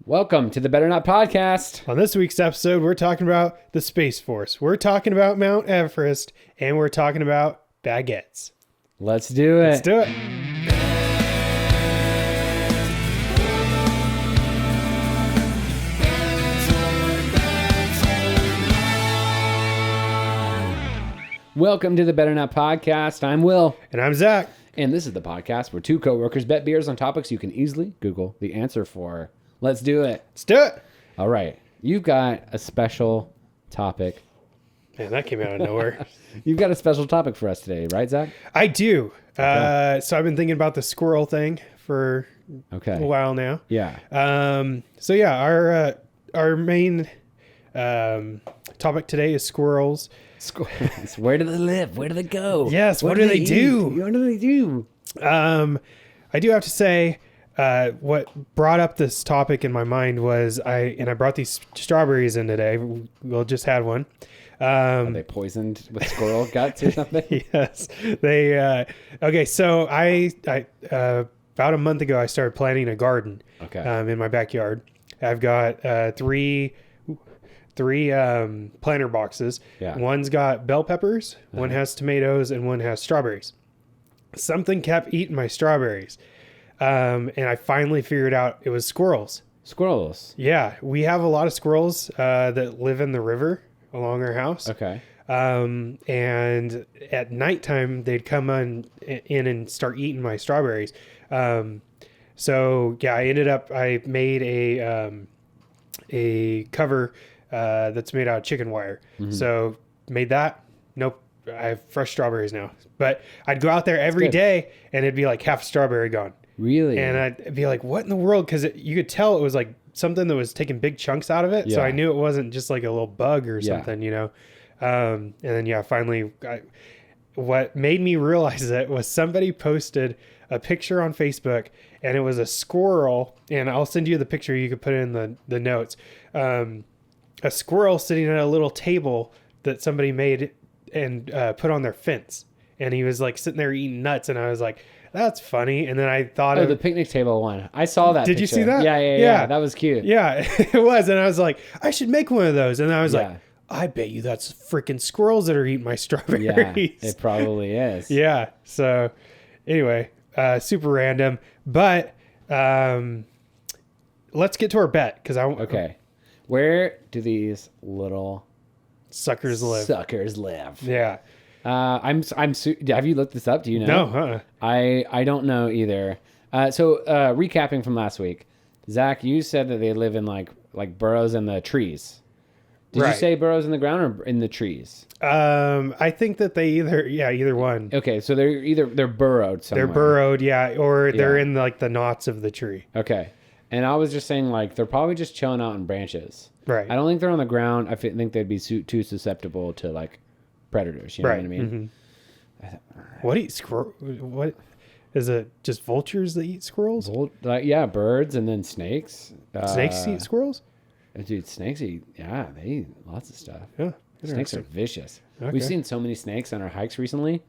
Welcome to the Better Not Podcast. On this week's episode, we're talking about the Space Force. We're talking about Mount Everest, and we're talking about baguettes. Let's do it. Let's do it. Welcome to the Better Not Podcast. I'm Will. And I'm Zach. And this is the podcast where two coworkers bet beers on topics you can easily Google the answer for. Let's do it. Let's do it. All right. You've got a special topic. Man, that came out of nowhere. You've got a special topic for us today, right, Zach? I do. Okay. So I've been thinking about the squirrel thing for a while now. Yeah. Our main topic today is squirrels. Squirrels. Where do they live? Where do they go? Yes. What do they do? What do they do? I do have to say, what brought up this topic in my mind was I brought these strawberries in today. We'll just had one. Are they poisoned with squirrel guts or something? Yes. They, okay. So I about a month ago, I started planting a garden, in my backyard. I've got, three planter boxes. Yeah. One's got bell peppers, one has tomatoes, and one has strawberries. Something kept eating my strawberries. And I finally figured out it was squirrels. Squirrels. Yeah. We have a lot of squirrels that live in the river along our house. Okay. And at nighttime, they'd come in and start eating my strawberries. So yeah, I made a cover that's made out of chicken wire. Mm-hmm. So made that. Nope. I have fresh strawberries now. But I'd go out there every day and it'd be like half a strawberry gone. Really? And I'd be like, what in the world? Because you could tell it was like something that was taking big chunks out of it. Yeah. So I knew it wasn't just like a little bug or something, you know? And then, finally, what made me realize it was somebody posted a picture on Facebook and it was a squirrel. And I'll send you the picture. You could put it in the notes. A squirrel sitting at a little table that somebody made and put on their fence. And he was like sitting there eating nuts. And I was like, that's funny. And then I thought the picnic table one. I saw that. Did picture. You see that? Yeah. That was cute. Yeah, it was. And I was like, I should make one of those. And I was like, I bet you that's freaking squirrels that are eating my strawberries. Yeah, it probably is. Yeah. So anyway, super random. But let's get to our bet. Okay. Where do these little suckers live? Yeah. Have you looked this up? Do you know? No. Uh-uh. I don't know either. So recapping from last week, Zach, you said that they live in like burrows in the trees. Did you say burrows in the ground or in the trees? I think that they either one. Okay, so they're burrowed somewhere. They're burrowed, or they're in like the knots of the tree. Okay. And I was just saying like they're probably just chilling out in branches. Right. I don't think they're on the ground. I think they'd be too susceptible to like predators, you know what I mean? Mm-hmm. What is it? Just vultures that eat squirrels? Birds and then snakes. Snakes eat squirrels? Dude, snakes eat, they eat lots of stuff. Yeah. Snakes are vicious. Okay. We've seen so many snakes on our hikes recently.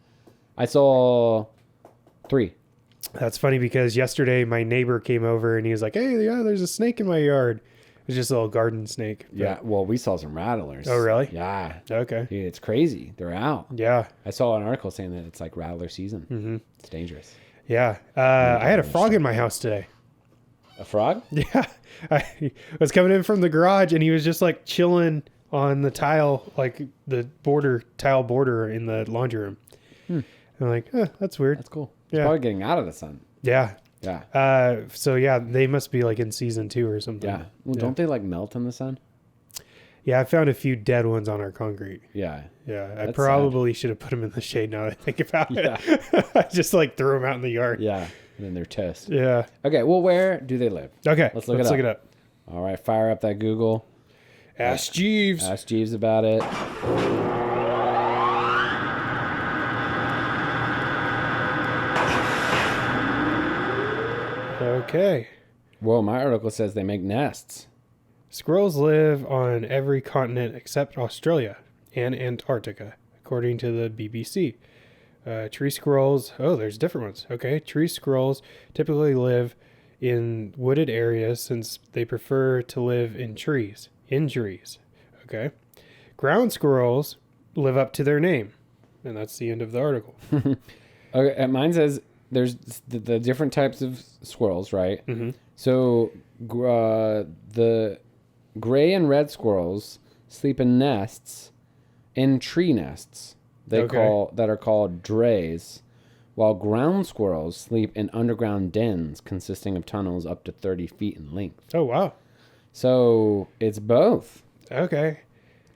I saw 3. That's funny because yesterday my neighbor came over and he was like, hey, there's a snake in my yard. It was just a little garden snake. But... Yeah, well, we saw some rattlers. Oh, really? Yeah. Okay. Dude, it's crazy. They're out. Yeah. I saw an article saying that it's like rattler season. Mm-hmm. It's dangerous. Yeah. I had a frog in my house today. A frog? Yeah. I was coming in from the garage and he was just like chilling on the tile, like the tile border in the laundry room. I'm like, that's weird. That's cool. It's probably getting out of the sun. Yeah. Yeah. So they must be like in season 2 or something. Yeah. Well, don't they like melt in the sun? Yeah, I found a few dead ones on our concrete. Yeah. Yeah. I probably should have put them in the shade now that I think about it. I just like threw them out in the yard. Yeah. And then they're toast. Yeah. Okay. Well, where do they live? Okay. Let's look it up. All right. Fire up that Google. Ask Jeeves. Ask Jeeves about it. Okay. Well, my article says they make nests. Squirrels live on every continent except Australia and Antarctica, according to the BBC. Tree squirrels, there's different ones. Okay, tree squirrels typically live in wooded areas since they prefer to live in trees. Okay. Ground squirrels live up to their name. And that's the end of the article. Okay, mine says there's the different types of squirrels, right? Mm-hmm. So the gray and red squirrels sleep in nests, in tree nests. That are called drays, while ground squirrels sleep in underground dens consisting of tunnels up to 30 feet in length. Oh, wow. So it's both. Okay.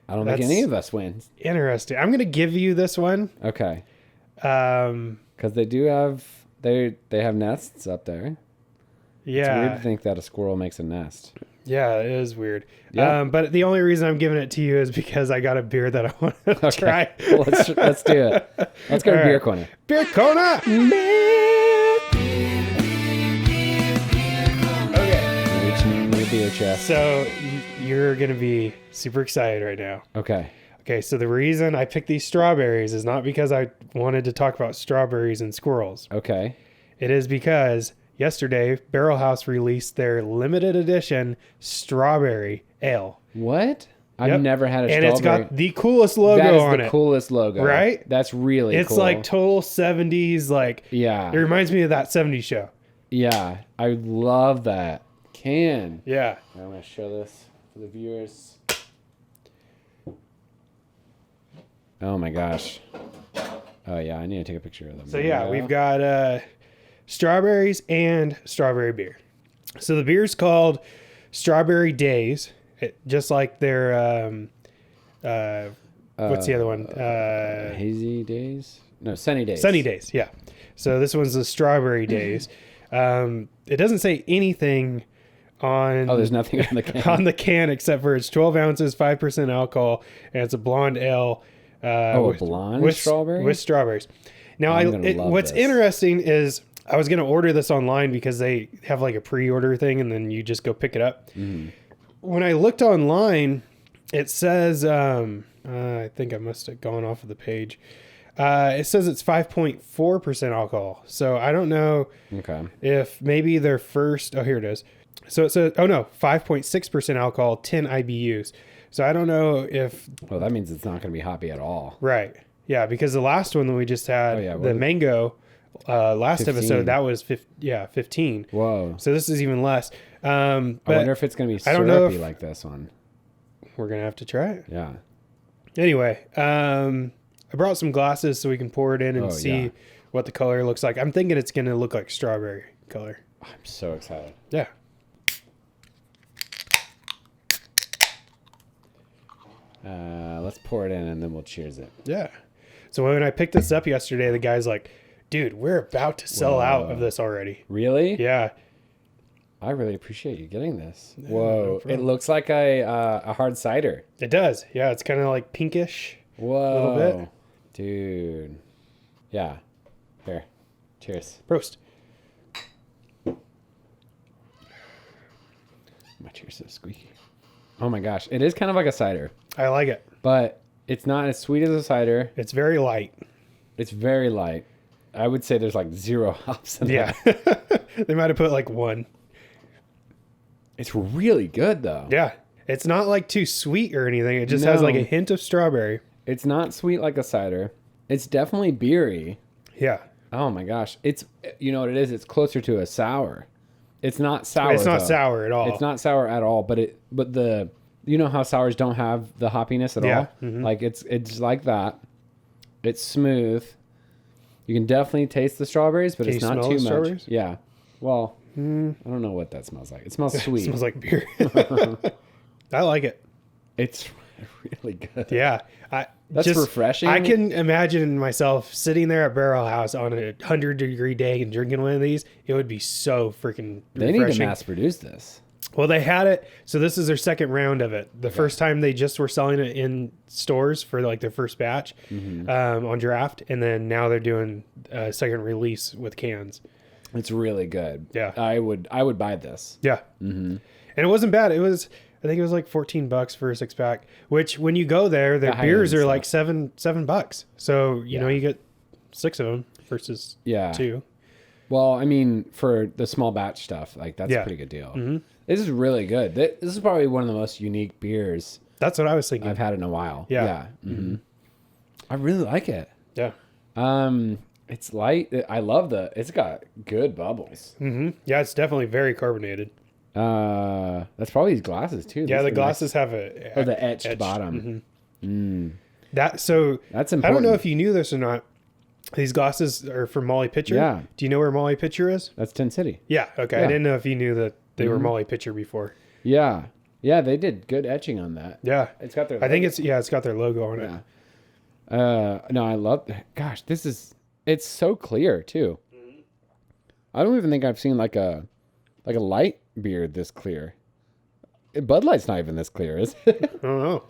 I don't think any of us wins. Interesting. I'm going to give you this one. Okay. Because they do have they have nests up there. Yeah. It's weird to think that a squirrel makes a nest. Yeah, it is weird. Yeah. But the only reason I'm giving it to you is because I got a beer that I want to try. Well, let's do it. Let's go to beer corner. Beer corner. Okay. Reaching the beer chest. So you're gonna be super excited right now. Okay. Okay. So the reason I picked these strawberries is not because I wanted to talk about strawberries and squirrels. Okay. It is because yesterday, Barrel House released their limited edition strawberry ale. What? I've never had a strawberry. And it's got the coolest logo on it. That is the coolest logo. Right? That's really cool. It's like total 70s, like... Yeah. It reminds me of that 70s show. Yeah. I love that. Can. Yeah. I'm going to show this for the viewers. Oh my gosh. Oh yeah, I need to take a picture of them. So yeah, we've got... strawberries and strawberry beer. So the beer's called Strawberry Days, just like their what's the other one? Hazy Days? No, Sunny Days. Sunny Days, yeah. So this one's the Strawberry Days. It doesn't say anything on... Oh, there's nothing on the can. On the can except for it's 12 ounces, 5% alcohol, and it's a blonde ale. A blonde strawberry? With strawberries. Now, what's interesting is... I was going to order this online because they have like a pre-order thing and then you just go pick it up. Mm-hmm. When I looked online, it says, I think I must have gone off of the page. It says it's 5.4% alcohol. So I don't know if maybe their first, here it is. So it says, 5.6% alcohol, 10 IBUs. So I don't know if... Well, that means it's not going to be hoppy at all. Right. Yeah, because the last one that we just had, the mango... last 15. Episode that was 15. Whoa. So this is even less. But I wonder if it's going to be syrupy like this one. We're going to have to try it. Yeah. Anyway, I brought some glasses so we can pour it in and see what the color looks like. I'm thinking it's going to look like strawberry color. I'm so excited. Yeah. Let's pour it in and then we'll cheers it. Yeah. So when I picked this up yesterday, the guy's like, dude, we're about to sell out of this already. Really? Yeah. I really appreciate you getting this. Yeah, whoa. No, it looks like a hard cider. It does. Yeah, it's kind of like pinkish. Whoa. A little bit. Dude. Yeah. Here. Cheers. Prost. My cheers so squeaky. Oh my gosh. It is kind of like a cider. I like it. But it's not as sweet as a cider. It's very light. It's very light. I would say there's like 0 hops in that. Yeah. They might have put like 1. It's really good though. Yeah. It's not like too sweet or anything. It just has like a hint of strawberry. It's not sweet like a cider. It's definitely beery. Yeah. Oh my gosh. It's, you know what it is? It's closer to a sour. It's not sour. It's not sour at all. It's not sour at all, but you know how sours don't have the hoppiness at all? Mm-hmm. Like it's like that. It's smooth. You can definitely taste the strawberries, but it's not too much. Strawberries? Yeah. Well, I don't know what that smells like. It smells sweet. It smells like beer. I like it. It's really good. Yeah. That's refreshing. I can imagine myself sitting there at Barrel House on a 100-degree day and drinking one of these. It would be so freaking refreshing. They need to mass produce this. Well, they had it. So this is their second round of it. The first time they just were selling it in stores for like their first batch on draft. And then now they're doing a second release with cans. It's really good. Yeah. I would buy this. Yeah. Mm-hmm. And it wasn't bad. I think it was like $14 for a 6-pack, which when you go there, their beers are like $7. So, you know, you get 6 of them versus 2. Well, I mean, for the small batch stuff, like that's a pretty good deal. Mm-hmm. This is really good. This is probably one of the most unique beers. That's what I was thinking. I've had in a while. Yeah. Yeah. Mm-hmm. I really like it. Yeah. It's light. I love it's got good bubbles. Mm-hmm. Yeah, it's definitely very carbonated. That's probably these glasses too. Yeah, the glasses have the etched bottom. Mm-hmm. That's important. I don't know if you knew this or not. These glasses are from Molly Pitcher. Yeah. Do you know where Molly Pitcher is? That's Tin City. Yeah. Okay. Yeah. I didn't know if you knew that they were Molly Pitcher before. Yeah. Yeah, they did good etching on that. Yeah. It's got their logo. I think it's got their logo on it. No, I love gosh, it's so clear too. Mm-hmm. I don't even think I've seen like a light beer this clear. Bud Light's not even this clear, is it? I don't know.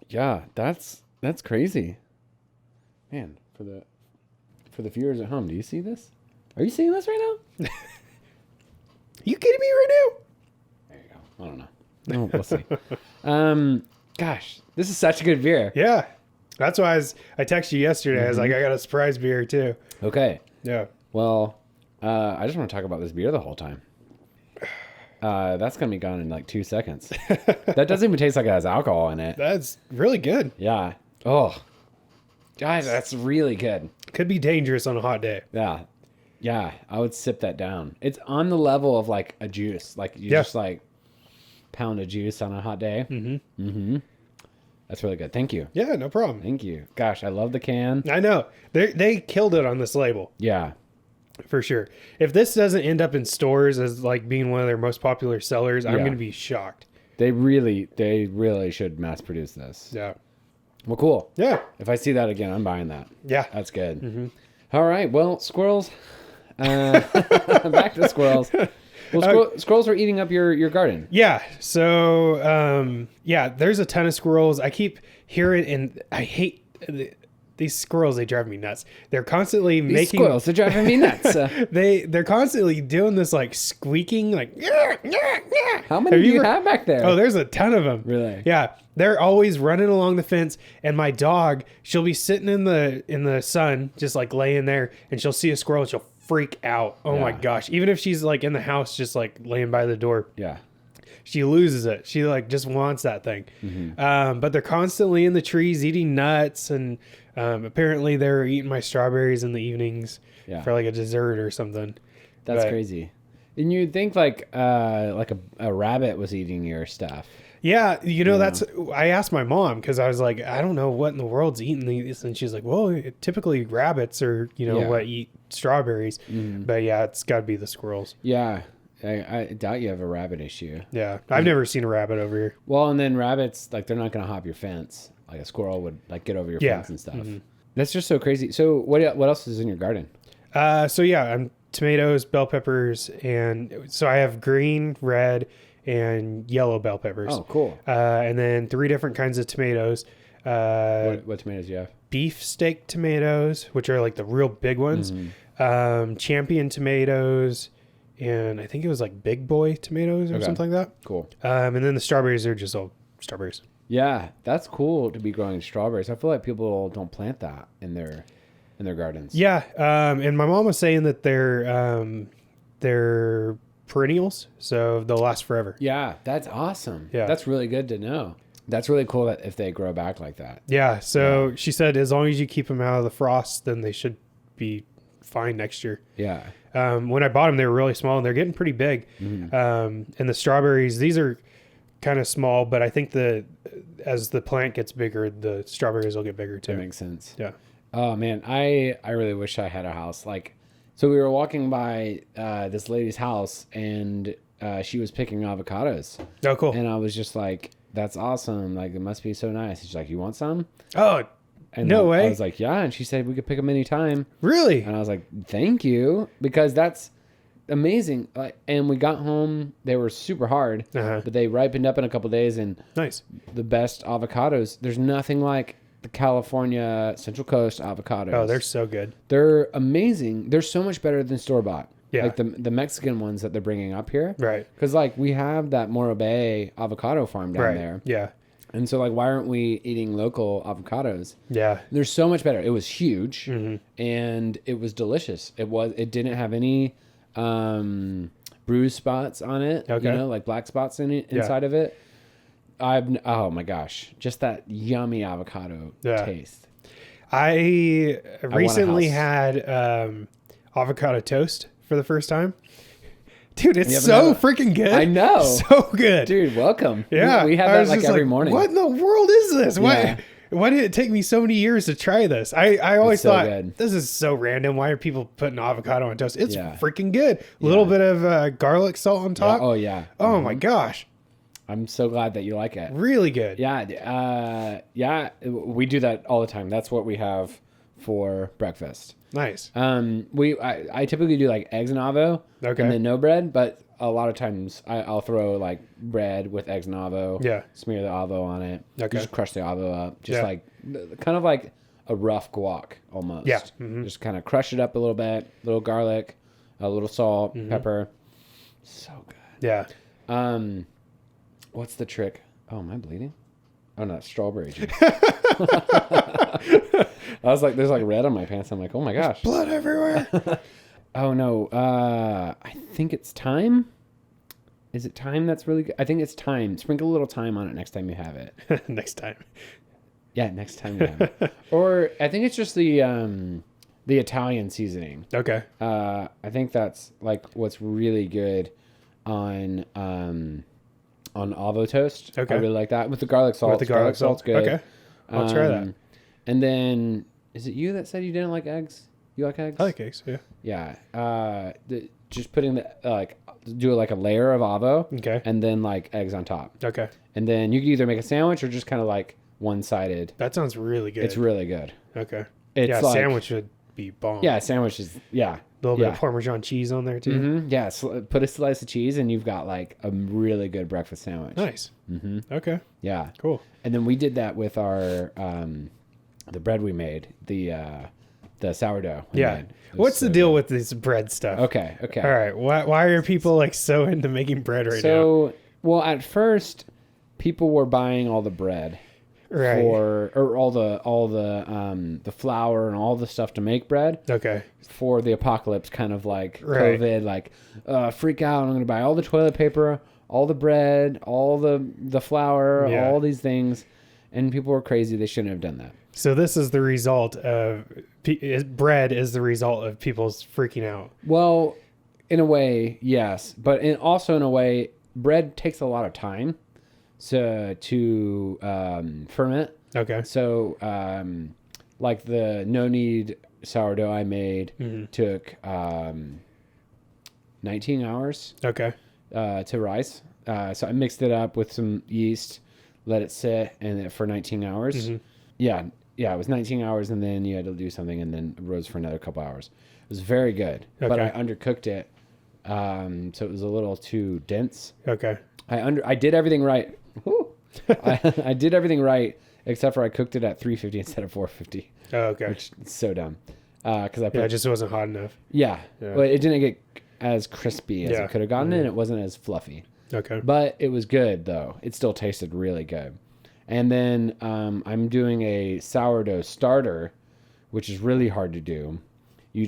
Yeah, that's crazy. Man, for the viewers at home, do you see this? Are you seeing this right now? You kidding me right now? There you go. I don't know. No, we'll see. Gosh, this is such a good beer. Yeah. That's why I texted you yesterday. I was like, I got a surprise beer too. Okay. Yeah. Well, I just want to talk about this beer the whole time. That's going to be gone in like 2 seconds. That doesn't even taste like it has alcohol in it. That's really good. Yeah. Oh, guys, that's really good. Could be dangerous on a hot day. Yeah. Yeah. I would sip that down. It's on the level of like a juice. Like you just like pound of juice on a hot day. Mm-hmm. Mm-hmm. That's really good. Thank you. Yeah, no problem. Thank you. Gosh, I love the can. I know. They killed it on this label. Yeah. For sure. If this doesn't end up in stores as like being one of their most popular sellers, I'm going to be shocked. They really should mass produce this. Yeah. Well, cool. Yeah. If I see that again, I'm buying that. Yeah. That's good. Mm-hmm. All right. Well, squirrels. Back to squirrels. Well, squirrels are eating up your garden. Yeah. So, there's a ton of squirrels. I keep hearing, and I hate these squirrels. They drive me nuts. They're constantly making squirrels. They're driving me nuts. They're constantly doing this like squeaking, like. How many do you have back there? Oh, there's a ton of them. Really? Yeah. They're always running along the fence, and my dog, she'll be sitting in the sun, just like laying there, and she'll see a squirrel, and she'll freak out. Oh my gosh. Even if she's like in the house, just like laying by the door. Yeah. She loses it. She like just wants that thing. Mm-hmm. But they're constantly in the trees eating nuts, and apparently they're eating my strawberries in the evenings for like a dessert or something. That's crazy. And you'd think like a rabbit was eating your stuff. Yeah, that's. I asked my mom because I was like, I don't know what in the world's eating these, and she's like, well, typically rabbits are what eat strawberries, but it's got to be the squirrels. Yeah, I doubt you have a rabbit issue. Yeah, I've never seen a rabbit over here. Well, and then rabbits, like they're not going to hop your fence like a squirrel would, like get over your fence and stuff. Mm-hmm. That's just so crazy. So what else is in your garden? I'm tomatoes, bell peppers, and so I have green, red, and yellow bell peppers. Oh, cool. And then 3 different kinds of tomatoes. What tomatoes do you have? Beefsteak tomatoes, which are like the real big ones. Mm-hmm. Champion tomatoes, and I think it was like Big Boy tomatoes or something like that. Cool. And then the strawberries are just all strawberries. Yeah, that's cool to be growing strawberries. I feel like people don't plant that in their gardens. Yeah, and my mom was saying that they're perennials, so they'll last forever. Yeah, that's awesome. Yeah, that's really good to know. That's really cool that if they grow back like that. Yeah, so she said as long as you keep them out of the frost, then they should be fine next year. Yeah. When I bought them, they were really small, and they're getting pretty big. Mm-hmm. And the strawberries, these are kind of small, but I think as the plant gets bigger, the strawberries will get bigger too. That makes sense. Yeah. Oh man, I really wish I had a house like. So we were walking by this lady's house, and she was picking avocados. Oh, cool. And I was just like, that's awesome. Like, it must be so nice. She's like, you want some? Oh, and no way. I was like, yeah. And she said we could pick them anytime. Really? And I was like, thank you. Because that's amazing. And we got home. They were super hard, but they ripened up in a couple days. And nice. The best avocados. There's nothing like the California Central Coast avocados. Oh, they're so good. They're amazing. They're so much better than store-bought. Yeah. Like the Mexican ones that they're bringing up here. Right. Because like we have that Morro Bay avocado farm down there. Yeah. And so, like, why aren't we eating local avocados? Yeah. They're so much better. It was huge, and it was delicious. It didn't have any bruise spots on it, Okay. you know, like black spots inside of it. Oh my gosh, just that yummy avocado taste. I recently had avocado toast for the first time. Dude, it's so freaking good. I know. So good. Dude, welcome. Yeah. We have that like every morning. What in the world is this? Why did it take me so many years to try this? I always thought, this is so random. Why are people putting avocado on toast? It's freaking good. A little bit of garlic salt on top. Yeah. Oh, yeah. Oh, my gosh. I'm so glad that you like it. Really good. Yeah. We do that all the time. That's what we have for breakfast. Nice. I typically do like eggs and avo, and then no bread. But a lot of times I'll throw like bread with eggs and avo. Yeah. Smear the avo on it. Okay. Just crush the avo up. Just like kind of like a rough guac almost. Yeah. Just kind of crush it up a little bit. A little garlic, a little salt, pepper. So good. Yeah. What's the trick? Oh, am I bleeding? Oh no, it's strawberry juice. I was like, there's like red on my pants. I'm like, oh my gosh. There's blood everywhere. Oh no. I think it's thyme. Is it thyme that's really good? I think it's thyme. Sprinkle a little thyme on it next time you have it. Next time. Yeah, next time you have it. Or I think it's just the Italian seasoning. Okay. I think that's like what's really good on avo toast. Okay. I really like that with the garlic salt. With the garlic salt's good. Okay. I'll try that. And then, is it you that said you didn't like eggs? You like eggs? I like eggs, yeah. Yeah. Just putting do like a layer of avo. Okay. And then like eggs on top. Okay. And then you could either make a sandwich or just kind of like one-sided. That sounds really good. It's really good. Okay. It's like, sandwich would be bomb. Yeah, sandwiches. Yeah. A little bit of Parmesan cheese on there too. Mm-hmm. Yeah. Put a slice of cheese and you've got like a really good breakfast sandwich. Nice. Mm-hmm. Okay. Yeah. Cool. And then we did that with our the bread we made, the sourdough. What's the deal with this bread stuff? Okay. All right. Why are people like so into making bread right now? So, well, at first, people were buying all the bread, right? Or all the flour and all the stuff to make bread. Okay. For the apocalypse, kind of like COVID, like freak out. I'm going to buy all the toilet paper, all the bread, all the flour, all these things, and people were crazy. They shouldn't have done that. So this is the result of bread is the result of people's freaking out. Well, in a way, yes, but also in a way, bread takes a lot of time to ferment. Okay. So, like the no knead sourdough I made took 19 hours. Okay. To rise. So I mixed it up with some yeast, let it sit, and for 19 hours. Yeah, it was 19 hours, and then you had to do something, and then it rose for another couple hours. It was very good, but I undercooked it, so it was a little too dense. Okay. I did everything right. I did everything right, except for I cooked it at 350 instead of 450. Oh, okay. Which is so dumb. Because it just wasn't hot enough. Yeah, but it didn't get as crispy as it could have gotten, and it wasn't as fluffy. Okay. But it was good, though. It still tasted really good. And then I'm doing a sourdough starter, which is really hard to do. You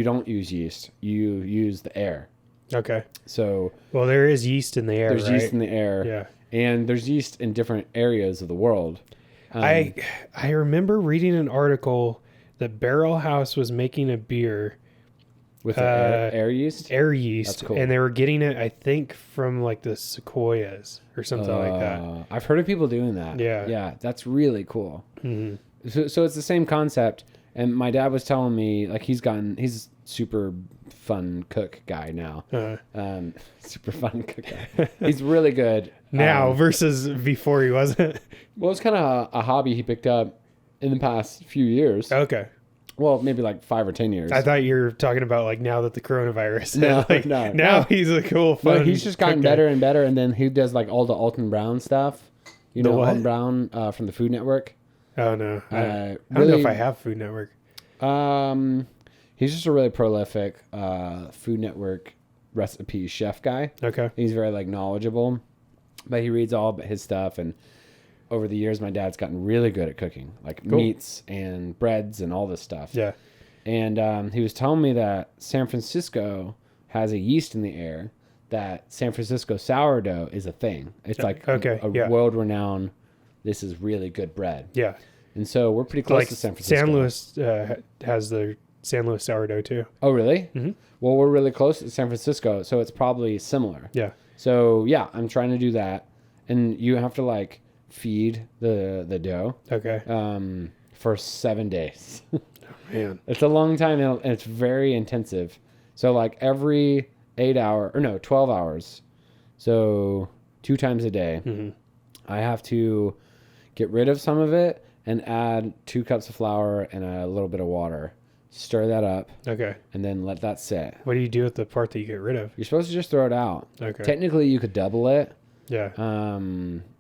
don't use yeast. You use the air. Okay. So. Well, there is yeast in the air, There's yeast in the air. Yeah. And there's yeast in different areas of the world. I remember reading an article that Barrel House was making a beer. With air yeast? Air yeast. That's cool. And they were getting it, I think, from like the sequoias or something like that. I've heard of people doing that. Yeah. Yeah, that's really cool. Mm-hmm. So it's the same concept. And my dad was telling me, like, he's super fun cook guy now. Super fun cook guy. He's really good. Now versus before he wasn't. Well, it's kind of a hobby he picked up in the past few years. Okay. Well, maybe like 5 or 10 years. I thought you were talking about like now that the coronavirus. No, like, no. Now he's a cool, fun. No, he's just gotten better and better, and then he does like all the Alton Brown stuff. You know, Alton Brown from the Food Network. Oh no, I really, don't know if I have Food Network. He's just a really prolific Food Network recipe chef guy. Okay, he's very like knowledgeable, but he reads all his stuff and over the years, my dad's gotten really good at cooking, like meats and breads and all this stuff. Yeah. And he was telling me that San Francisco has a yeast in the air, that San Francisco sourdough is a thing. It's like a world-renowned, this is really good bread. Yeah. And so we're pretty close to San Francisco. San Luis has the San Luis sourdough too. Oh, really? Mm-hmm. Well, we're really close to San Francisco, so it's probably similar. Yeah. So, yeah, I'm trying to do that. And you have to, like, feed the dough. Okay. For 7 days. Man. It's a long time, and it's very intensive. So, like, every 12 hours, so 2 times a day, I have to get rid of some of it and add 2 cups of flour and a little bit of water. Stir that up. Okay. And then let that sit. What do you do with the part that you get rid of? You're supposed to just throw it out. Okay. Technically, you could double it. Yeah.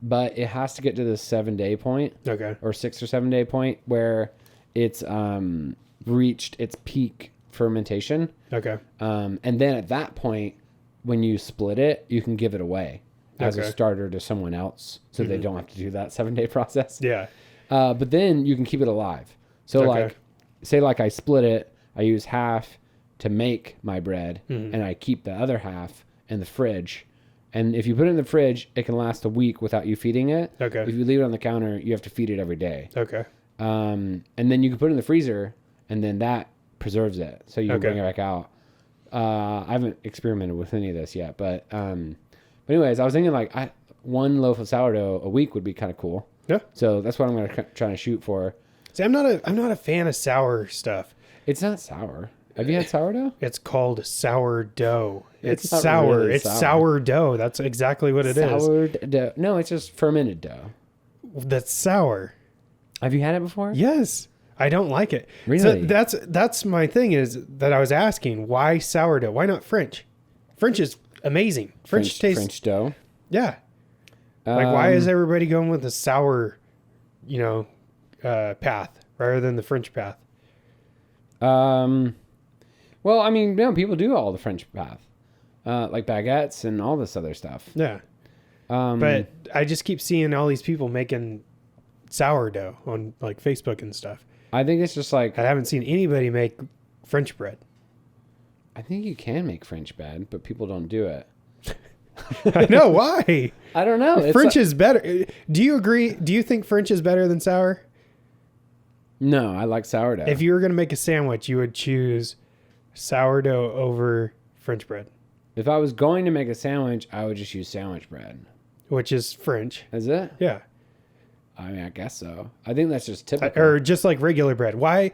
But it has to get to the 7-day point. Okay. Or 6 or 7 day point where it's reached its peak fermentation. Okay. And then at that point, when you split it, you can give it away as a starter to someone else, so they don't have to do that 7-day process. Yeah. But then you can keep it alive. So like, say like I split it, I use half to make my bread, and I keep the other half in the fridge. And if you put it in the fridge, it can last a week without you feeding it. Okay. If you leave it on the counter, you have to feed it every day. Okay. And then you can put it in the freezer, and then that preserves it. So you can bring it back out. I haven't experimented with any of this yet, but anyways, I was thinking like one loaf of sourdough a week would be kind of cool. Yeah. So that's what I'm going to try to shoot for. See, I'm not a fan of sour stuff. It's not sour. Have you had sourdough? It's called sourdough. It's not sour. really It's sour. sourdough. That's exactly what it is. Sourdough. No, it's just fermented dough. That's sour. Have you had it before? Yes. I don't like it. Really? So that's my thing, is that I was asking, why sourdough? Why not French? French is amazing. French tastes... French dough? Yeah. Like, why is everybody going with the sour, path rather than the French path? Well, I mean, people do all the French path, like baguettes and all this other stuff. Yeah. But I just keep seeing all these people making sourdough on like Facebook and stuff. I think it's just like, I haven't seen anybody make French bread. I think you can make French bread, but people don't do it. I know why. I don't know. French is better. Do you agree? Do you think French is better than sour? No, I like sourdough. If you were going to make a sandwich, you would choose sourdough over French bread. If I was going to make a sandwich, I would just use sandwich bread. Which is French. Is it? Yeah. I mean, I guess so. I think that's just typical. Or just like regular bread. Why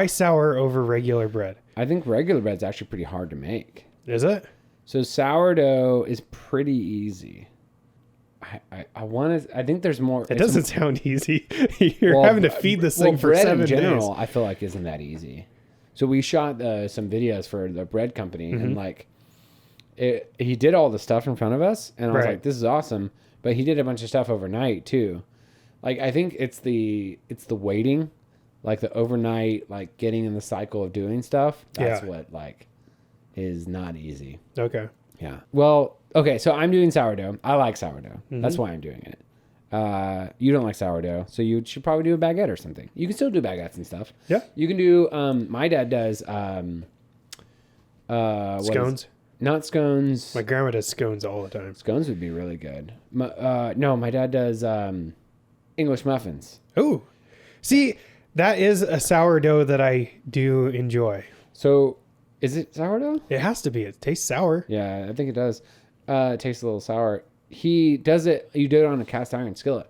sour over regular bread? I think regular bread's actually pretty hard to make. Is it? So sourdough is pretty easy. I think there's more. It doesn't sound easy. You're having to feed this thing for bread 7 in general, days. I feel like isn't that easy. So we shot some videos for the bread company, and like, he did all the stuff in front of us, and I was like, "This is awesome." But he did a bunch of stuff overnight too. Like, I think it's the waiting, like the overnight, like getting in the cycle of doing stuff. That's what like is not easy. Okay. Yeah. Well, okay. So I'm doing sourdough. I like sourdough. That's why I'm doing it. You don't like sourdough, so you should probably do a baguette or something. You can still do baguettes and stuff. Yeah. You can do. My dad does. Scones. Not scones. My grandma does scones all the time. Scones would be really good. No, my dad does English muffins. Ooh. See, that is a sourdough that I do enjoy. So, is it sourdough? It has to be. It tastes sour. Yeah, I think it does. It tastes a little sour. He does it. You do it on a cast iron skillet.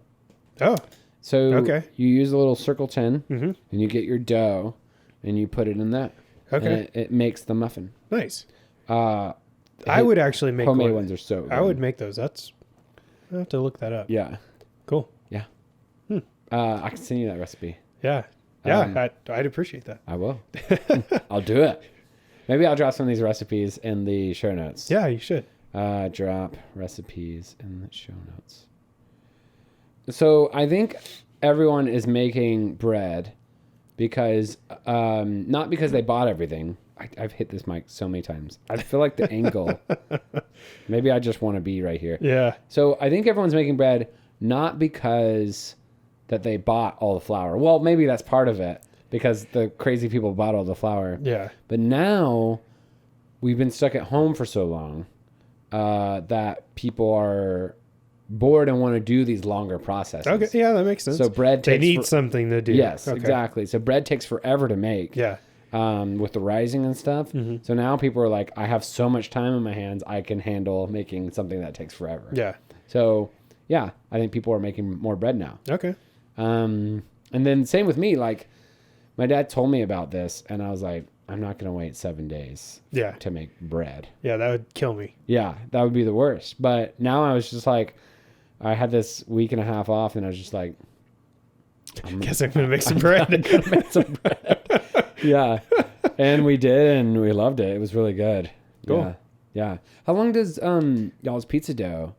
Oh. So you use a little circle tin, and you get your dough, and you put it in that. Okay. And it makes the muffin. Nice. I would actually make homemade ones are so good. I would make those. I'll have to look that up. Yeah. Cool. Yeah. I can send you that recipe. Yeah. Yeah. I'd appreciate that. I will. I'll do it. Maybe I'll drop some of these recipes in the show notes. Yeah, you should. Drop recipes in the show notes. So I think everyone is making bread because, not because they bought everything. I've hit this mic so many times. I feel like the angle. Maybe I just want to be right here. Yeah. So I think everyone's making bread not because that they bought all the flour. Well, maybe that's part of it because the crazy people bought all the flour. Yeah. But now we've been stuck at home for so long that people are bored and want to do these longer processes. Okay, yeah, that makes sense. So bread takes... They need something to do. Yes, okay. exactly. So bread takes forever to make. Yeah. With the rising and stuff. Mm-hmm. So now people are like, I have so much time in my hands, I can handle making something that takes forever. Yeah. So, yeah, I think people are making more bread now. Okay. And then same with me. Like, my dad told me about this, and I was like, I'm not going to wait 7 days to make bread. Yeah, that would kill me. Yeah, that would be the worst. But now I was just like, I had this week and a half off, and I was just like, Guess I'm going to make some bread. I'm going to make some bread. Yeah. And we did, and we loved it. It was really good. Cool. Yeah. How long does y'all's pizza dough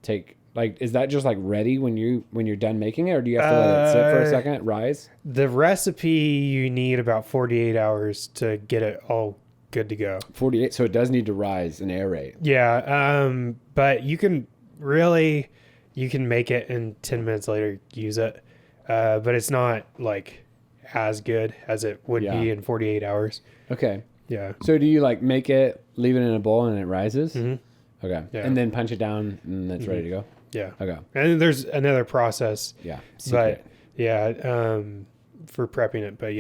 take? Like, is that just like ready when you're done making it, or do you have to let it sit for a second, rise? The recipe, you need about 48 hours to get it all good to go. 48, so it does need to rise and aerate. Yeah, but you can make it and 10 minutes later use it, but it's not like as good as it would be in 48 hours. Okay. Yeah. So do you like make it, leave it in a bowl, and it rises? Mm-hmm. Okay. Yeah. And then punch it down, and it's ready to go? Yeah. Okay. And then there's another process. Yeah. Secret. But yeah, for prepping it. But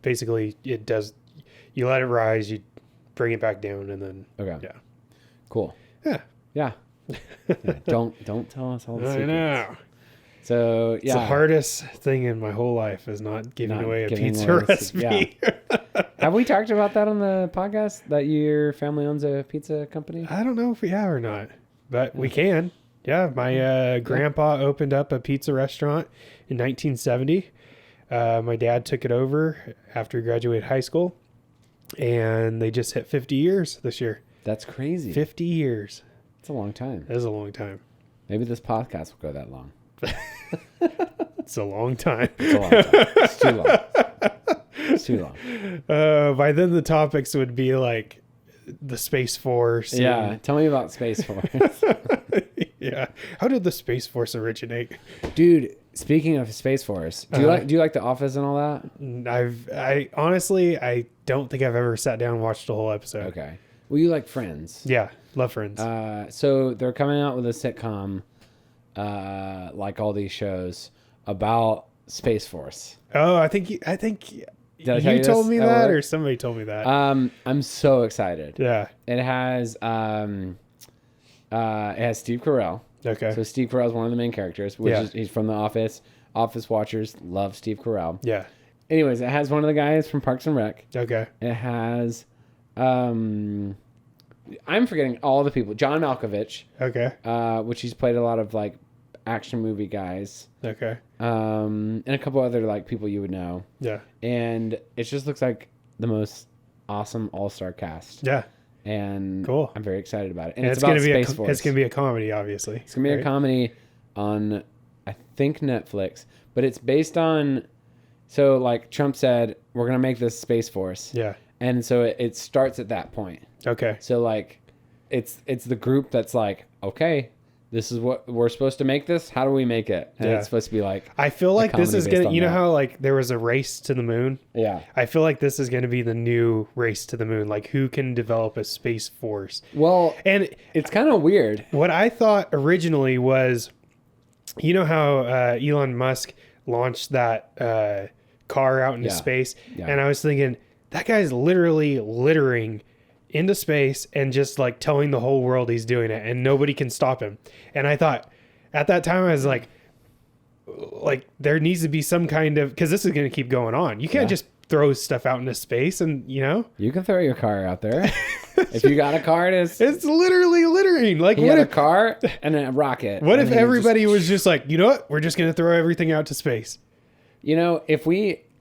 basically it does, you let it rise, you bring it back down, and then. Okay. Yeah. Cool. Yeah. Yeah. Don't tell us all the secrets. I know. So, yeah. It's the hardest thing in my whole life is not giving away a pizza recipe. Yeah. Have we talked about that on the podcast, that your family owns a pizza company? I don't know if we have or not, but we can. Yeah, my grandpa opened up a pizza restaurant in 1970. My dad took it over after he graduated high school, and they just hit 50 years this year. That's crazy. 50 years. It's a long time. That is a long time. Maybe this podcast will go that long. It's a long time. It's a long time. It's too long. It's too long. By then the topics would be like the Space Force. Yeah. Tell me about Space Force. Yeah. How did the Space Force originate? Dude, speaking of Space Force, do you like The Office and all that? I honestly, I don't think I've ever sat down and watched a whole episode. Okay. Well, you like Friends. Yeah. Love Friends. So they're coming out with a sitcom, like all these shows, about Space Force. Oh, I think you told me that, or somebody told me that. I'm so excited. Yeah. It has Steve Carell. Okay. So Steve Carell is one of the main characters, he's from The Office. Office watchers love Steve Carell. Yeah. Anyways, it has one of the guys from Parks and Rec. Okay. It has, I'm forgetting all the people. John Malkovich. Okay. Which he's played a lot of like action movie guys. Okay. And a couple other like people you would know. Yeah. And it just looks like the most awesome all-star cast. Yeah. And cool. I'm very excited about it. And it's about gonna Space Force. It's going to be a comedy, obviously. It's going to be a comedy on, I think, Netflix. But it's based on... So, like Trump said, we're going to make this Space Force. Yeah. And so it starts at that point. Okay. So, like, it's the group that's like, okay, this is what we're supposed to make this. How do we make it? And it's supposed to be like... I feel like this is going to... You know how, like, there was a race to the moon? Yeah. I feel like this is going to be the new race to the moon. Like, who can develop a Space Force? Well, and it's kind of weird. What I thought originally was... You know how Elon Musk launched that car out into space? Yeah. And I was thinking, that guy's literally littering into space and just like telling the whole world he's doing it and nobody can stop him. And I thought at that time, I was like there needs to be some kind of, because this is going to keep going on. You can't just throw stuff out into space and, you know. You can throw your car out there. If you got a car, it's literally littering. Like, what if a car and a rocket? What if everybody was just like, you know what? We're just going to throw everything out to space. You know,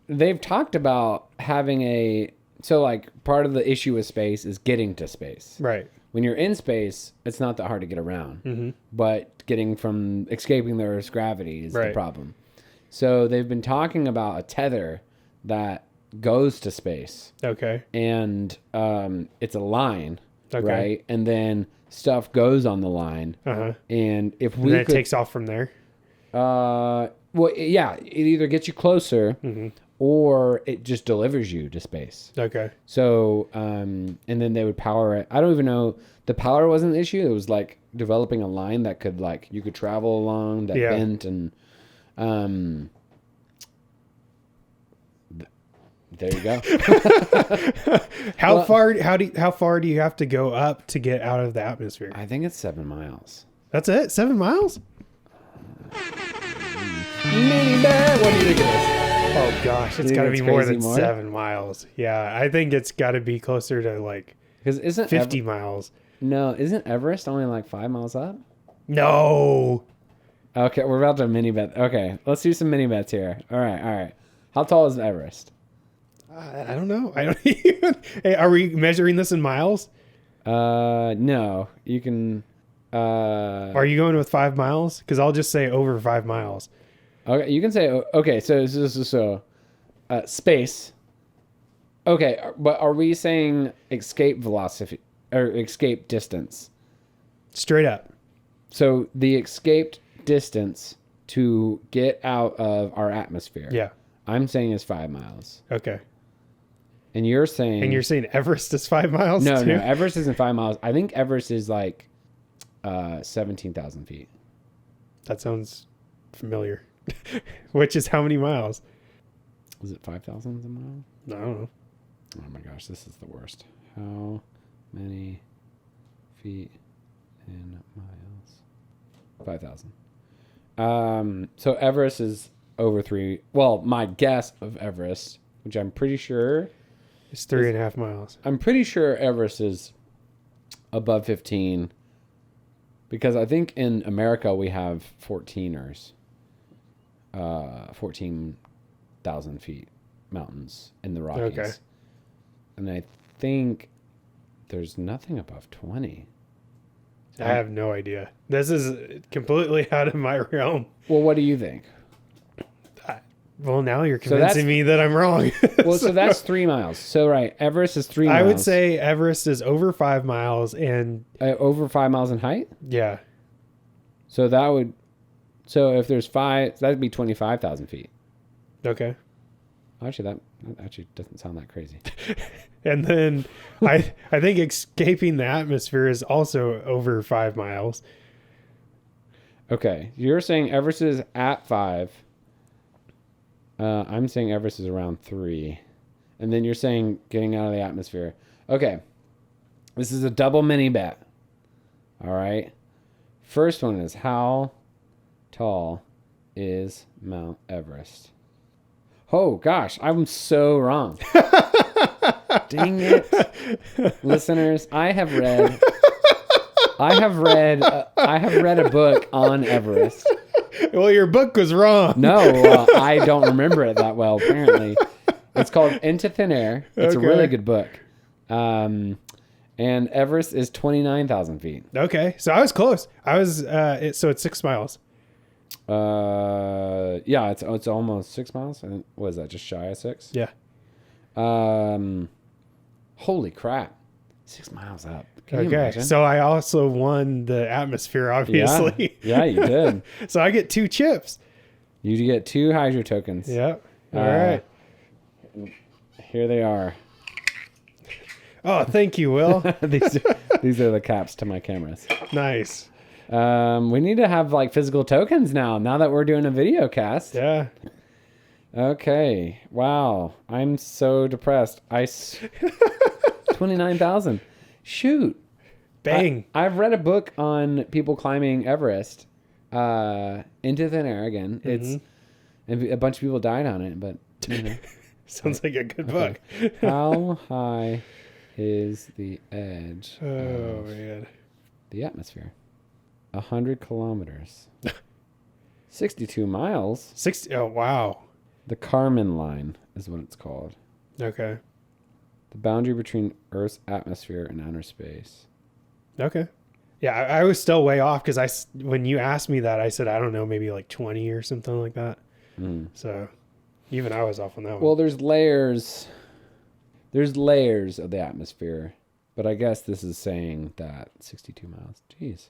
they've talked about having so like part of the issue with space is getting to space. Right. When you're in space, it's not that hard to get around. Mm-hmm. But escaping the Earth's gravity is the problem. So they've been talking about a tether that goes to space. Okay. And it's a line Okay. Right. And then stuff goes on the line. Uh-huh. And if And we then it takes off from there. Well, yeah, it either gets you closer or it just delivers you to space. Okay. So, and then they would power it. I don't even know. The power wasn't the issue. It was like developing a line that could like, you could travel along that bent and, there you go. How far do you have to go up to get out of the atmosphere? I think it's 7 miles. That's it? 7 miles? Mini bad. What do you think it is? Oh gosh, it's got to be more than 7 miles. Yeah, I think it's got to be closer to like Because isn't 50 miles. No, isn't Everest only like 5 miles up? No. Okay, we're about to mini bet. Okay, let's do some mini bets here. All right. How tall is Everest? I don't know. I don't even. Hey, are we measuring this in miles? No. You can. Are you going with 5 miles? Because I'll just say over 5 miles. Okay, you can say. Okay, so space. Okay, but are we saying escape velocity or escape distance? Straight up. So the escaped distance to get out of our atmosphere. Yeah. I'm saying is 5 miles. Okay. And you're saying Everest is 5 miles? No, too? no, Everest isn't 5 miles. I think Everest is like 17,000 feet. That sounds familiar. Which is how many miles? Is it 5,000 a mile? I don't know. Oh my gosh, this is the worst. How many feet in miles? 5,000. So Everest is over 3. Well, my guess of Everest, which I'm pretty sure It's 3.5 miles. I'm pretty sure Everest is above 15 because I think in America we have 14ers, 14,000 feet mountains in the Rockies. Okay. And I think there's nothing above 20. I have no idea. This is completely out of my realm. Well, what do you think? Well, now you're convincing me that I'm wrong. Well, so that's 3 miles. So, right, Everest is 3 miles. I would say Everest is over 5 miles and... over 5 miles in height? Yeah. So that would... So if there's 5, that'd be 25,000 feet. Okay. Actually, that actually doesn't sound that crazy. And then I think escaping the atmosphere is also over 5 miles. Okay. You're saying Everest is at 5. I'm saying Everest is around 3. And then you're saying getting out of the atmosphere. Okay. This is a double mini bet. All right. First one is how tall is Mount Everest? Oh, gosh. I'm so wrong. Dang it. Listeners, I have read a book on Everest. Well, your book was wrong. No, I don't remember it that well, apparently. It's called Into Thin Air. It's a really good book. And Everest is 29,000 feet. Okay. So I was close. So it's 6 miles. Yeah, it's almost 6 miles. I think, what is that, just shy of 6? Yeah. Holy crap. 6 miles up. Can you Okay. imagine? So I also won the atmosphere, obviously. Yeah, you did. So I get 2 chips. You get 2 Hydro tokens. Yep. All right. Here they are. Oh, thank you, Will. These are the caps to my cameras. Nice. We need to have like physical tokens now that we're doing a video cast. Yeah. Okay. Wow. I'm so depressed. 29,000. Shoot. Bang. I've read a book on people climbing Everest, Into Thin Air again. Mm-hmm. And a bunch of people died on it, but you know. Sounds like a good book. How high is the edge Oh, man. the atmosphere? 100 kilometers. 62 miles. 60. Oh, wow. The Kármán line is what it's called. Okay. The boundary between Earth's atmosphere and outer space. Okay. Yeah, I was still way off because when you asked me that, I said, I don't know, maybe like 20 or something like that. So even I was off on that one. Well, there's layers. There's layers of the atmosphere. But I guess this is saying that 62 miles. Jeez.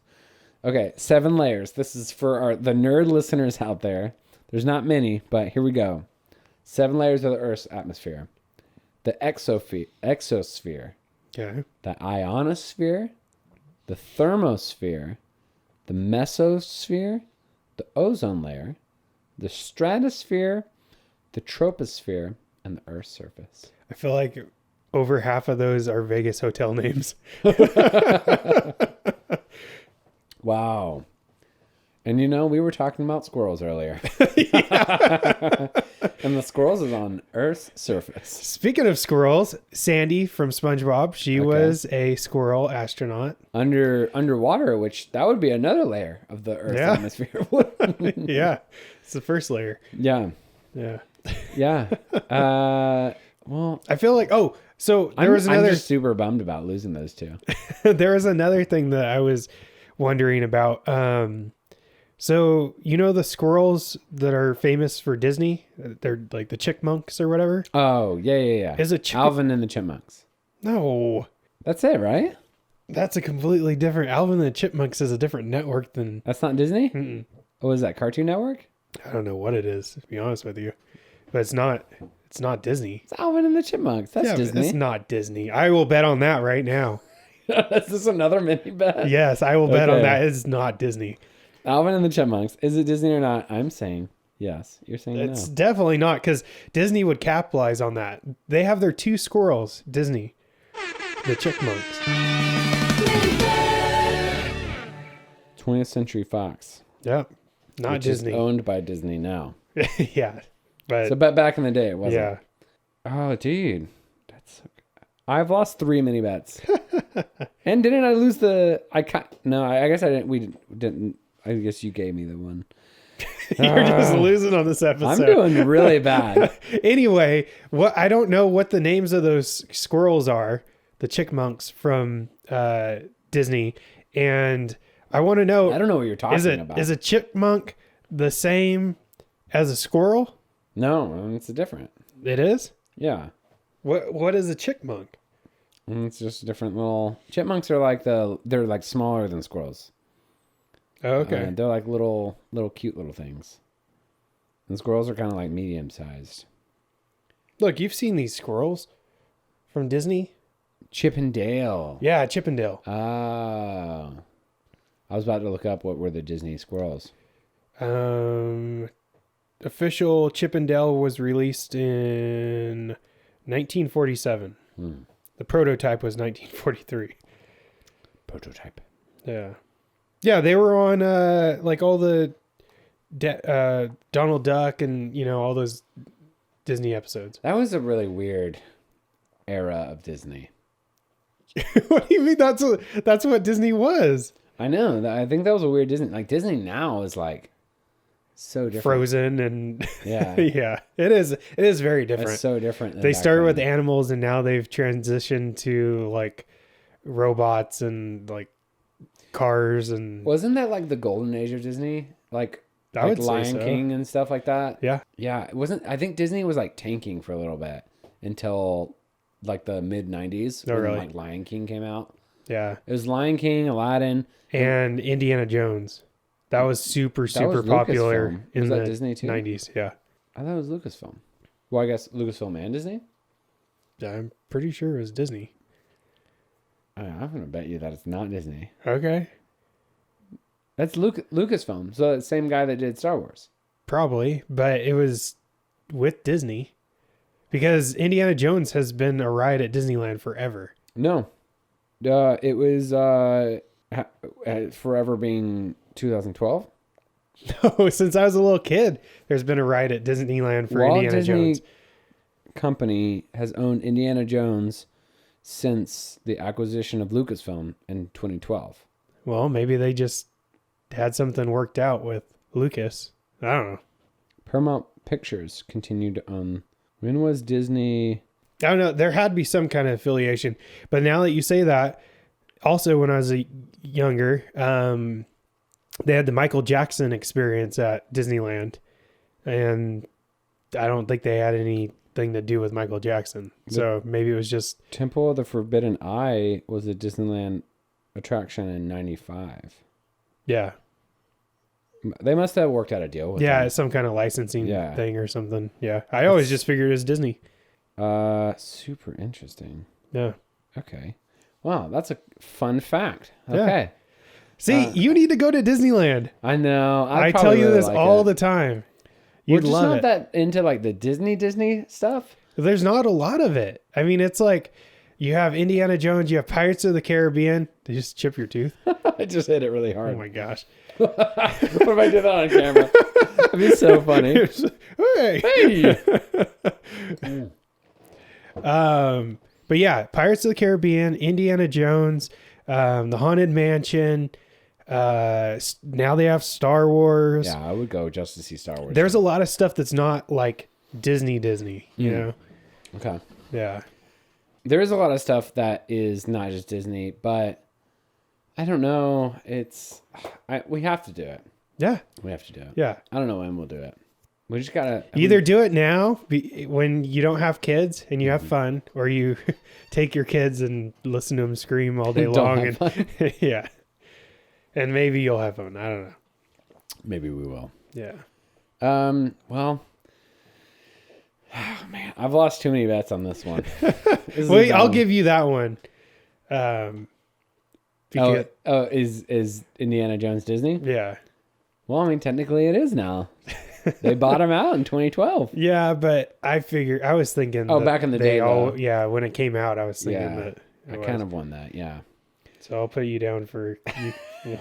Okay, 7 layers. This is for the nerd listeners out there. There's not many, but here we go. 7 layers of the Earth's atmosphere. The exosphere. Okay. The ionosphere. The thermosphere. The mesosphere. The ozone layer. The stratosphere. The troposphere. And the Earth's surface. I feel like over half of those are Vegas hotel names. Wow. And we were talking about squirrels earlier. And the squirrels is on Earth's surface. Speaking of squirrels, Sandy from SpongeBob, she was a squirrel astronaut. Underwater, which that would be another layer of the Earth's atmosphere. Yeah. It's the first layer. Yeah. Yeah. Yeah. Well, I feel like, so there was another. I'm just super bummed about losing those two. There was another thing that I was wondering about. So the squirrels that are famous for Disney, they're like the chipmunks or whatever. Oh, yeah. Is it Alvin and the Chipmunks? No. That's it, right? That's a completely different. Alvin and the Chipmunks is a different network than. That's not Disney? Mm-mm. Oh, is that Cartoon Network? I don't know what it is, to be honest with you. But it's not Disney. It's Alvin and the Chipmunks. That's Disney. It's not Disney. I will bet on that right now. Is this another mini bet? Yes, I will bet on that. It's not Disney. Alvin and the Chipmunks. Is it Disney or not? I'm saying yes. You're saying no. It's definitely not, because Disney would capitalize on that. They have their 2 squirrels, Disney. The Chipmunks. 20th Century Fox. Yep. Not Disney. Is owned by Disney now. Yeah. But back in the day, it wasn't. Yeah. Oh, dude. That's so good. I've lost 3 mini bets. And didn't I lose I guess I didn't. We didn't. I guess you gave me the one. You're just losing on this episode. I'm doing really bad. Anyway, I don't know what the names of those squirrels are, the chipmunks from Disney, and I want to know. I don't know what you're talking about. Is a chipmunk the same as a squirrel? No, it's different. It is? Yeah. What is a chipmunk? It's just different little chipmunks are they're like smaller than squirrels. Oh, okay. They're like little cute little things. And squirrels are kind of like medium sized. Look, you've seen these squirrels from Disney? Chip and Dale. Yeah, Chip and Dale. Oh. I was about to look up what were the Disney squirrels. Official Chip and Dale was released in 1947. The prototype was 1943. Prototype. Yeah. Yeah, they were on like all the Donald Duck and all those Disney episodes. That was a really weird era of Disney. What do you mean? That's what Disney was. I know. I think that was a weird Disney. Like Disney now is like so different. Frozen and yeah, yeah, it is. It is very different. It's so different. They started with animals and now they've transitioned to like robots and like cars and. Wasn't that like the golden age of Disney? Like Lion King and stuff like that. Yeah. Yeah. It wasn't. I think Disney was like tanking for a little bit until like the mid 90s when really? Like Lion King came out. Yeah. It was Lion King, Aladdin, and Indiana Jones. That was super popular in the Disney too? 90s. Yeah. I thought it was Lucasfilm. Well, I guess Lucasfilm and Disney? I'm pretty sure it was Disney. I'm going to bet you that it's not Disney. Okay. That's Lucasfilm. So the same guy that did Star Wars. Probably, but it was with Disney. Because Indiana Jones has been a ride at Disneyland forever. No. It was forever being 2012. No, since I was a little kid, there's been a ride at Disneyland for Indiana Jones. Company has owned Indiana Jones since the acquisition of Lucasfilm in 2012. Well, maybe they just had something worked out with Lucas. I don't know. Paramount Pictures continued to own. When was Disney? I don't know. There had to be some kind of affiliation. But now that you say that, also when I was younger, they had the Michael Jackson experience at Disneyland. And I don't think they had any thing to do with Michael Jackson. So maybe it was just Temple of the Forbidden Eye was a Disneyland attraction in 95. Yeah. They must have worked out a deal with them. Some kind of licensing thing or something. Yeah. I always just figured it was Disney. Super interesting. Yeah. Okay. Wow, that's a fun fact. Okay. Yeah. See, you need to go to Disneyland. I know. I tell you this all the time. You'd We're just love not it. that into like the Disney stuff. There's not a lot of it. I mean, it's like you have Indiana Jones, you have Pirates of the Caribbean. They just chip your tooth. I just hit it really hard. Oh my gosh. What if I did that on camera? That'd be so funny. Hey. But yeah, Pirates of the Caribbean, Indiana Jones, the Haunted Mansion. Now they have Star Wars. Yeah, I would go just to see Star Wars. There's a lot of stuff that's not like Disney, you know? Okay. Yeah. There is a lot of stuff that is not just Disney, but I don't know. We have to do it. Yeah. We have to do it. Yeah. I don't know when we'll do it. We just gotta either do it now when you don't have kids and you have fun, or you take your kids and listen to them scream all day long. Yeah. And maybe you'll have fun. I don't know. Maybe we will. Yeah. Well, oh man, I've lost too many bets on this one. Wait, I'll give you that one. Is Indiana Jones Disney? Yeah. Well, I mean, technically it is now. They bought him out in 2012. Yeah, but I was thinking. Oh, back in the day. Yeah, when it came out, I was thinking that. I kind of won that. Yeah. So I'll put you down for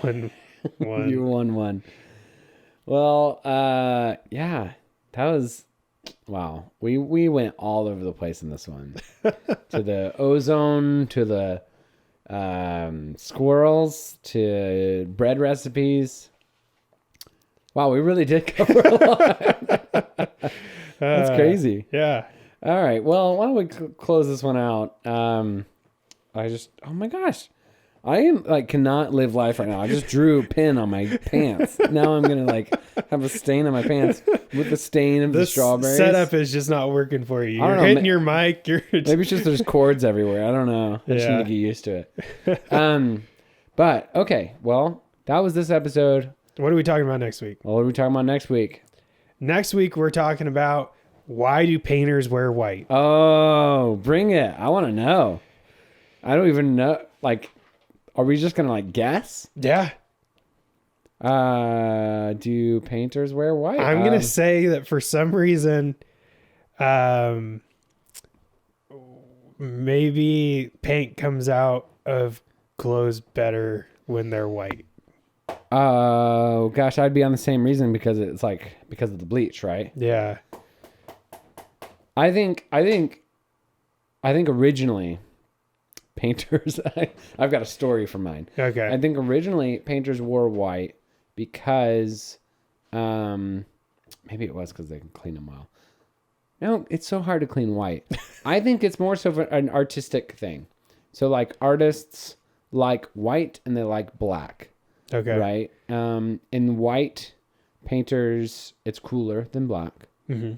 one. You won one. Well, yeah, that was wow. We went all over the place in this one. To the ozone, to the squirrels, to bread recipes. Wow, we really did cover a lot. That's crazy. Yeah. All right. Well, why don't we close this one out? Oh my gosh. I cannot live life right now. I just drew a pin on my pants. Now I'm going to have a stain on my pants with the stain of the strawberries. Setup is just not working for you. You're hitting your mic. Maybe it's just there's cords everywhere. I don't know. I just need to get used to it. But okay. Well, that was this episode. What are we talking about next week? Well, what are we talking about next week? Next week, we're talking about why do painters wear white? Oh, bring it. I want to know. I don't even know. Are we just going to guess? Yeah. Do painters wear white? I'm going to say that for some reason, maybe paint comes out of clothes better when they're white. Oh gosh, I'd be on the same reason because it's because of the bleach, right? Yeah. I think originally painters I've got a story for mine. Okay. I think originally painters wore white because maybe it was because they can clean them well. No, it's so hard to clean white. I think it's more so an artistic thing. So artists like white and they like black. Okay. Right. In white painters, it's cooler than black. Mm-hmm.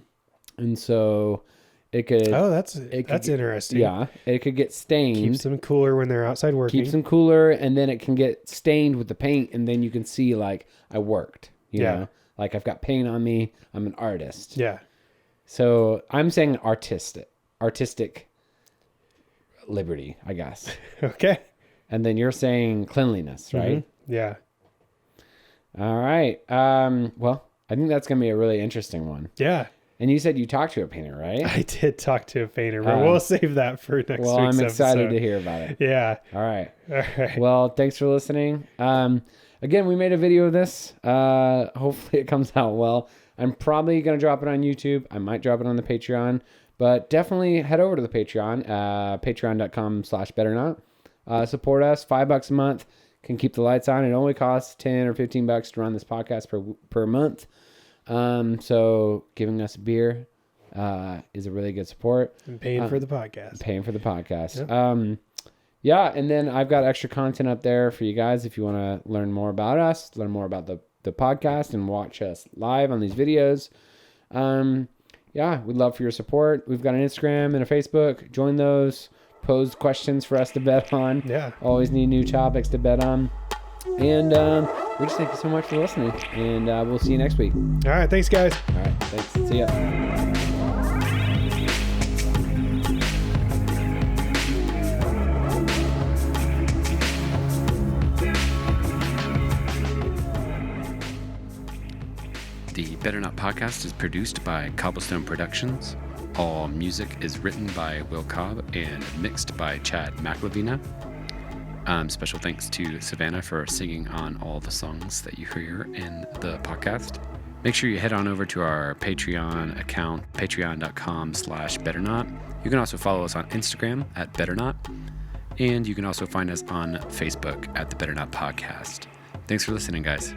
And so it could. Oh, that's interesting. Yeah. It could get stained. Keeps them cooler when they're outside working. Keeps them cooler. And then it can get stained with the paint. And then you can see I worked, you know, I've got paint on me. I'm an artist. Yeah. So I'm saying artistic liberty, I guess. Okay. And then you're saying cleanliness, right? Mm-hmm. Yeah. All right. Well, I think that's going to be a really interesting one. Yeah. And you said you talked to a painter, right? I did talk to a painter, but we'll save that for next week's episode. Well, I'm excited to hear about it. Yeah. All right. All right. Well, thanks for listening. Again, we made a video of this. Hopefully it comes out well. I'm probably going to drop it on YouTube. I might drop it on the Patreon, but definitely head over to the Patreon, patreon.com/betternot. Support us. $5 a month. Can keep the lights on. It only costs $10 or $15 to run this podcast per month. So giving us a beer is a really good support. And paying for the podcast. Yep. Yeah, and then I've got extra content up there for you guys if you want to learn more about us, learn more about the podcast, and watch us live on these videos. Yeah, yeah, we'd love for your support. We've got an Instagram and a Facebook. Join those. Pose questions for us to bet on. Yeah. Always need new topics to bet on. And we just thank you so much for listening. And we'll see you next week. All right. Thanks, guys. All right. Thanks. See ya. The Better Not podcast is produced by Cobblestone Productions. All music is written by Will Cobb and mixed by Chad Mcilvenna. Special thanks to Savannah for singing on all the songs that you hear in the podcast. Make sure you head on over to our Patreon account, patreon.com/betternot. You can also follow us on Instagram at betternot. And you can also find us on Facebook at the Better Not Podcast. Thanks for listening, guys.